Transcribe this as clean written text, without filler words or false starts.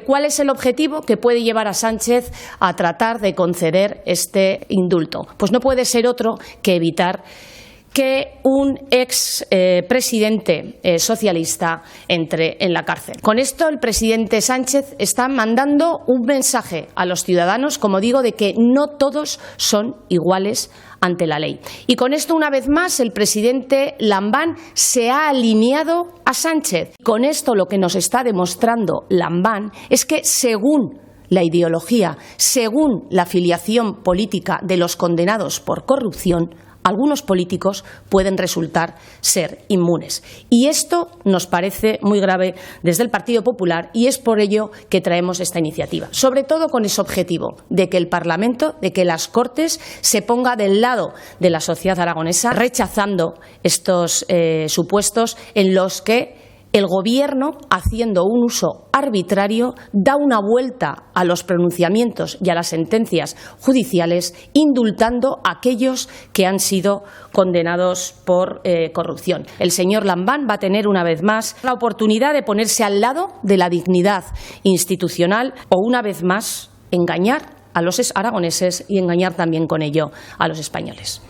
¿cuál es el objetivo que puede llevar a Sánchez a tratar de conceder este indulto? Pues no puede ser otro que evitar que un ex presidente socialista entre en la cárcel. Con esto el presidente Sánchez está mandando un mensaje a los ciudadanos, como digo, de que no todos son iguales ante la ley. Y con esto, una vez más, el presidente Lambán se ha alineado a Sánchez. Con esto lo que nos está demostrando Lambán es que, según la ideología, según la filiación política de los condenados por corrupción, algunos políticos pueden resultar ser inmunes. Y esto nos parece muy grave desde el Partido Popular y es por ello que traemos esta iniciativa. Sobre todo con ese objetivo de que el Parlamento, de que las Cortes se ponga del lado de la sociedad aragonesa, rechazando estos supuestos en los que el Gobierno, haciendo un uso arbitrario, da una vuelta a los pronunciamientos y a las sentencias judiciales, indultando a aquellos que han sido condenados por corrupción. El señor Lambán va a tener una vez más la oportunidad de ponerse al lado de la dignidad institucional o, una vez más, engañar a los aragoneses y engañar también con ello a los españoles.